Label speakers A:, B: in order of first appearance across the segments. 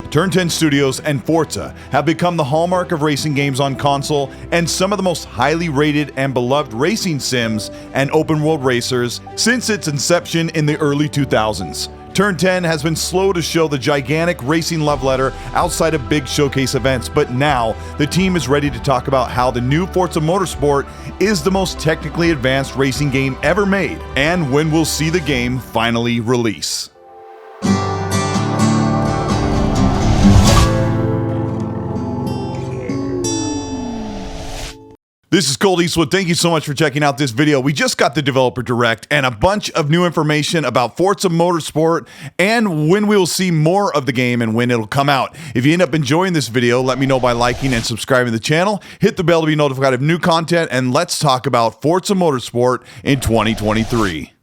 A: Turn10 Studios and Forza have become the hallmark of racing games on console and some of the most highly rated and beloved racing sims and open-world racers since its inception in the early 2000s. Turn10 has been slow to show the gigantic racing love letter outside of big showcase events, but now the team is ready to talk about how the new Forza Motorsport is the most technically advanced racing game ever made, and when we'll see the game finally release. This is Colteastwood. Thank you so much for checking out this video. We just got the developer direct and a bunch of new information about Forza Motorsport and when we will see more of the game and when it'll come out. If you end up enjoying this video, let me know by liking and subscribing to the channel. Hit the bell to be notified of new content, and let's talk about Forza Motorsport in 2023.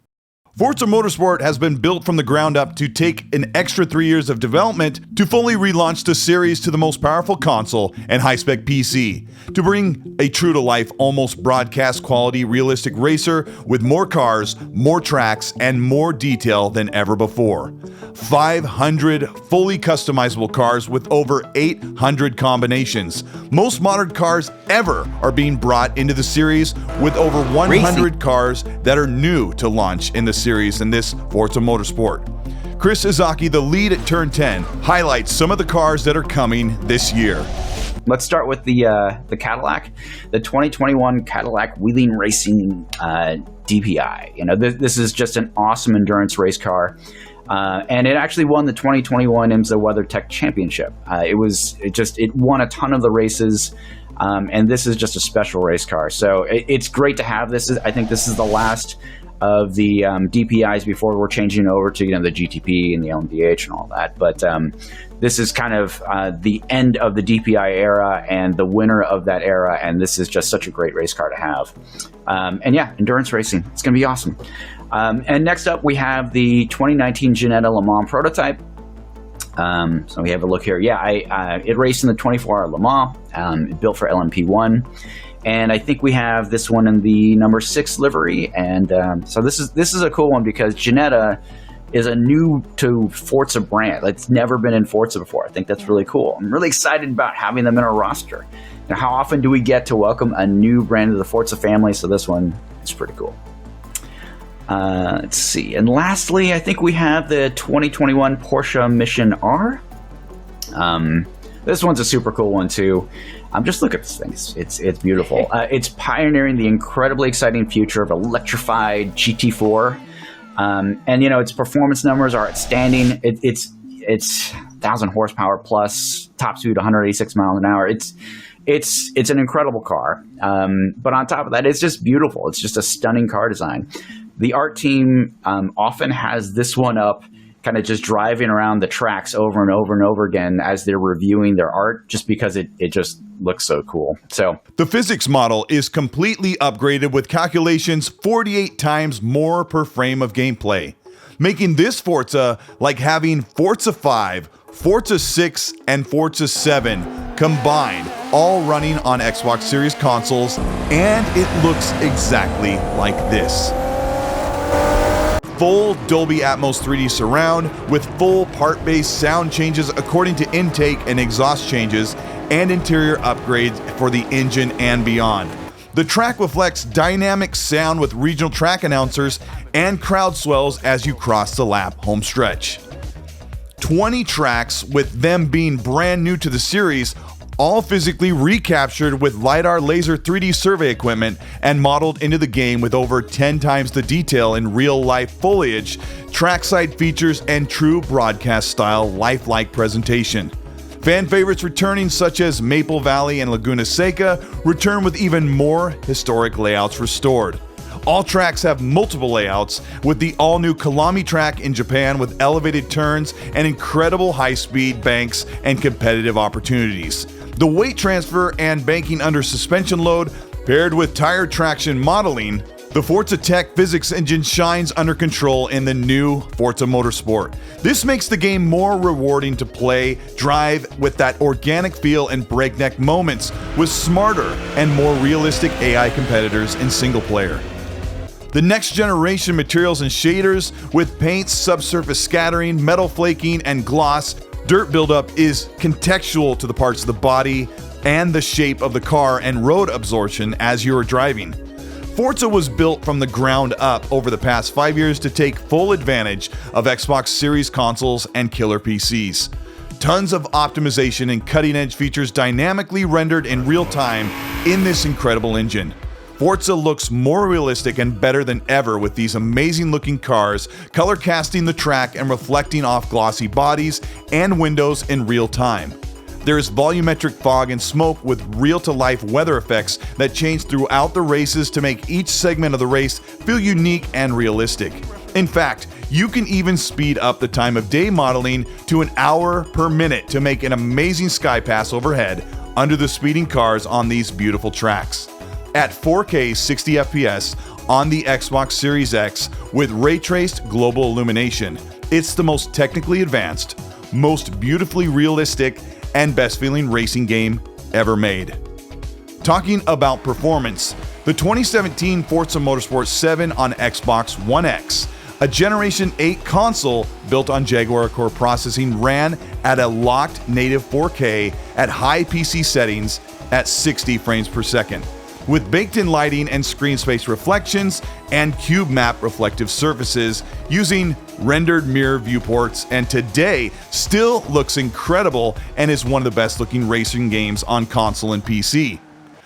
A: Forza Motorsport has been built from the ground up to take an extra 3 years of development to fully relaunch the series to the most powerful console and high-spec PC, to bring a true-to-life, almost broadcast-quality realistic racer with more cars, more tracks, and more detail than ever before. 500 fully customizable cars with over 800 combinations. Most modern cars ever are being brought into the series, with over 100 cars that are new to launch in the series in this Forza Motorsport. Chris Izaki, the lead at Turn10, highlights some of the cars that are coming this year.
B: Let's start with the Cadillac, the 2021 Cadillac Wheeling Racing DPI. You know, this is just an awesome endurance race car. And it actually won the 2021 IMSA WeatherTech Championship. It won a ton of the races, and this is just a special race car. So it's great to have this. I think this is the last of the DPIs before we're changing over to the GTP and the LMDH and all that. But this is kind of the end of the DPI era and the winner of that era, and this is just such a great race car to have. And yeah, endurance racing, it's going to be awesome. And next up, we have the 2019 Ginetta Le Mans prototype. So we have a look here. Yeah, it raced in the 24-hour Le Mans, built for LMP1. And I think we have this one in the number 6 livery. And so this is a cool one because Ginetta is a new to Forza brand. It's never been in Forza before. I think that's really cool. I'm really excited about having them in our roster. Now, how often do we get to welcome a new brand to the Forza family? So this one is pretty cool. Let's see. And lastly, I think we have the 2021 Porsche Mission R. This one's a super cool one too. Just look at this thing. It's beautiful. It's pioneering the incredibly exciting future of electrified GT4. And its performance numbers are outstanding. It's 1,000 horsepower plus, top speed 186 miles an hour. It's an incredible car. But on top of that, it's just beautiful. It's just a stunning car design. The art team often has this one up, kind of just driving around the tracks over and over and over again as they're reviewing their art, just because it just looks so cool. So
A: the physics model is completely upgraded with calculations 48 times more per frame of gameplay, making this Forza like having Forza 5, Forza 6, and Forza 7 combined, all running on Xbox Series consoles, and it looks exactly like this. Full Dolby Atmos 3D surround with full part-based sound changes according to intake and exhaust changes, and interior upgrades for the engine and beyond. The track reflects dynamic sound with regional track announcers and crowd swells as you cross the lap home stretch. 20 tracks, with them being brand new to the series, all physically recaptured with LiDAR laser 3D survey equipment and modeled into the game with over 10 times the detail in real-life foliage, trackside features, and true broadcast-style lifelike presentation. Fan favorites returning, such as Maple Valley and Laguna Seca, return with even more historic layouts restored. All tracks have multiple layouts, with the all-new Kilomi track in Japan with elevated turns and incredible high-speed banks and competitive opportunities. The weight transfer and banking under suspension load, paired with tire traction modeling, the Forza Tech physics engine shines under control in the new Forza Motorsport. This makes the game more rewarding to play, drive with that organic feel and breakneck moments, with smarter and more realistic AI competitors in single player. The next generation materials and shaders with paints, subsurface scattering, metal flaking, and gloss Dirt buildup is contextual to the parts of the body and the shape of the car and road absorption as you are driving. Forza was built from the ground up over the past 5 years to take full advantage of Xbox Series consoles and killer PCs. Tons of optimization and cutting-edge features dynamically rendered in real time in this incredible engine. Forza looks more realistic and better than ever with these amazing looking cars, color casting the track and reflecting off glossy bodies and windows in real time. There is volumetric fog and smoke with real-to-life weather effects that change throughout the races to make each segment of the race feel unique and realistic. In fact, you can even speed up the time of day modeling to an hour per minute to make an amazing sky pass overhead under the speeding cars on these beautiful tracks. At 4K 60 FPS on the Xbox Series X with ray-traced global illumination, it's the most technically advanced, most beautifully realistic, and best-feeling racing game ever made. Talking about performance, the 2017 Forza Motorsport 7 on Xbox One X, a Generation 8 console built on Jaguar core processing, ran at a locked native 4K at high PC settings at 60 frames per second, with baked-in lighting and screen space reflections and cube map reflective surfaces using rendered mirror viewports, and today still looks incredible and is one of the best looking racing games on console and PC.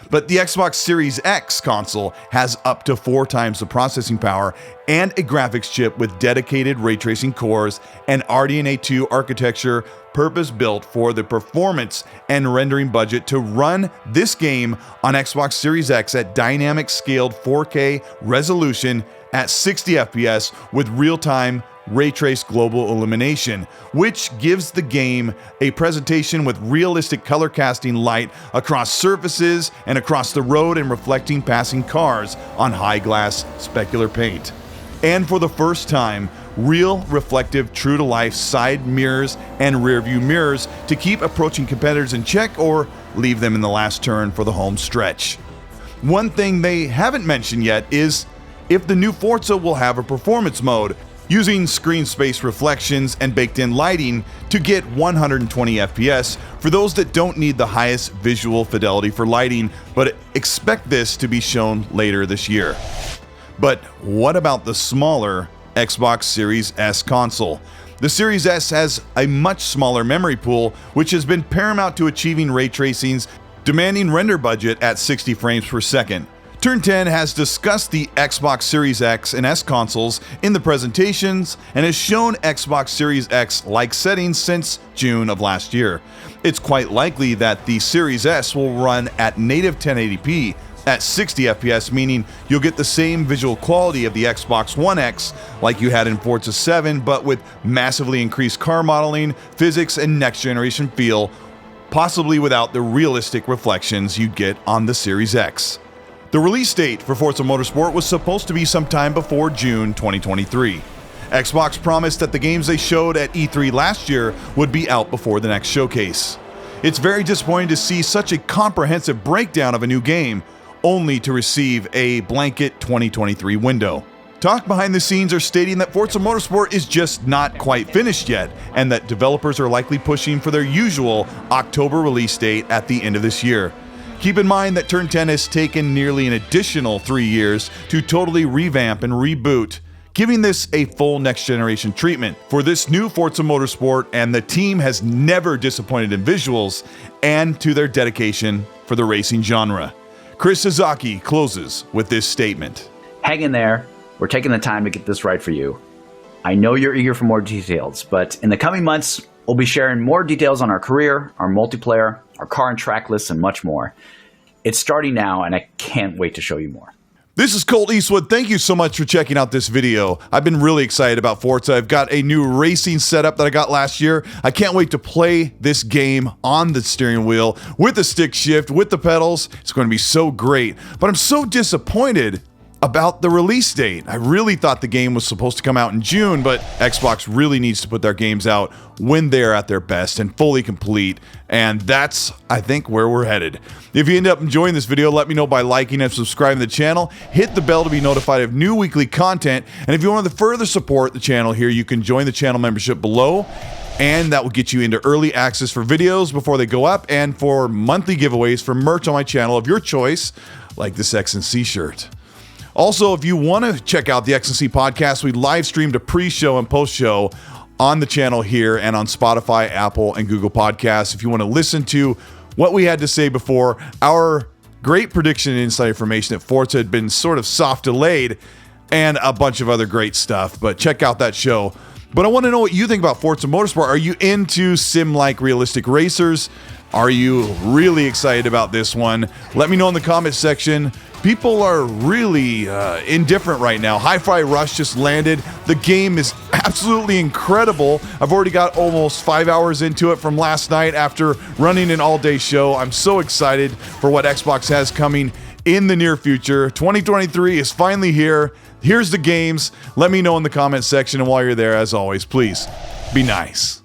A: But the Xbox Series X console has up to 4 times the processing power and a graphics chip with dedicated ray tracing cores and RDNA 2 architecture purpose-built for the performance and rendering budget to run this game on Xbox Series X at dynamic scaled 4K resolution at 60 FPS with real-time ray-traced global illumination, which gives the game a presentation with realistic color casting light across surfaces and across the road and reflecting passing cars on high-glass specular paint. And for the first time, real reflective true-to-life side mirrors and rear-view mirrors to keep approaching competitors in check or leave them in the last turn for the home stretch. One thing they haven't mentioned yet is if the new Forza will have a performance mode, using screen space reflections and baked-in lighting to get 120 FPS for those that don't need the highest visual fidelity for lighting, but expect this to be shown later this year. But what about the smaller Xbox Series S console? The Series S has a much smaller memory pool, which has been paramount to achieving ray tracing's demanding render budget at 60 frames per second. Turn10 has discussed the Xbox Series X and S consoles in the presentations and has shown Xbox Series X-like settings since June of last year. It's quite likely that the Series S will run at native 1080p at 60 FPS, meaning you'll get the same visual quality of the Xbox One X like you had in Forza 7, but with massively increased car modeling, physics, and next-generation feel, possibly without the realistic reflections you'd get on the Series X. The release date for Forza Motorsport was supposed to be sometime before June 2023. Xbox promised that the games they showed at E3 last year would be out before the next showcase. It's very disappointing to see such a comprehensive breakdown of a new game, only to receive a blanket 2023 window. Talk behind the scenes are stating that Forza Motorsport is just not quite finished yet, and that developers are likely pushing for their usual October release date at the end of this year. Keep in mind that Turn10 has taken nearly an additional 3 years to totally revamp and reboot, giving this a full next-generation treatment for this new Forza Motorsport, and the team has never disappointed in visuals and to their dedication for the racing genre. Chris Sasaki closes with this statement.
B: Hang in there. We're taking the time to get this right for you. I know you're eager for more details, but in the coming months, we'll be sharing more details on our career, our multiplayer, our car and track lists, and much more. It's starting now, and I can't wait to show you more.
A: This is Colteastwood. Thank you so much for checking out this video. I've been really excited about Forza. I've got a new racing setup that I got last year. I can't wait to play this game on the steering wheel, with the stick shift, with the pedals. It's going to be so great. But I'm so disappointed about the release date. I really thought the game was supposed to come out in June, but Xbox really needs to put their games out when they're at their best and fully complete, and that's, I think, where we're headed. If you end up enjoying this video, let me know by liking and subscribing to the channel. Hit the bell to be notified of new weekly content, and if you want to further support the channel here, you can join the channel membership below. And that will get you into early access for videos before they go up, and for monthly giveaways for merch on my channel of your choice, like this X&C shirt. Also, if you want to check out the X&C podcast, we live streamed a pre-show and post-show on the channel here and on Spotify, Apple, and Google Podcasts. If you want to listen to what we had to say before, our great prediction and inside information that Forza had been sort of soft delayed, and a bunch of other great stuff. But check out that show. But I want to know what you think about Forza Motorsport. Are you into sim-like realistic racers? Are you really excited about this one? Let me know in the comments section. People are really indifferent right now. Hi-Fi Rush just landed. The game is absolutely incredible. I've already got almost 5 hours into it from last night after running an all-day show. I'm so excited for what Xbox has coming in the near future. 2023 is finally here. Here's the games. Let me know in the comments section. And while you're there, as always, please be nice.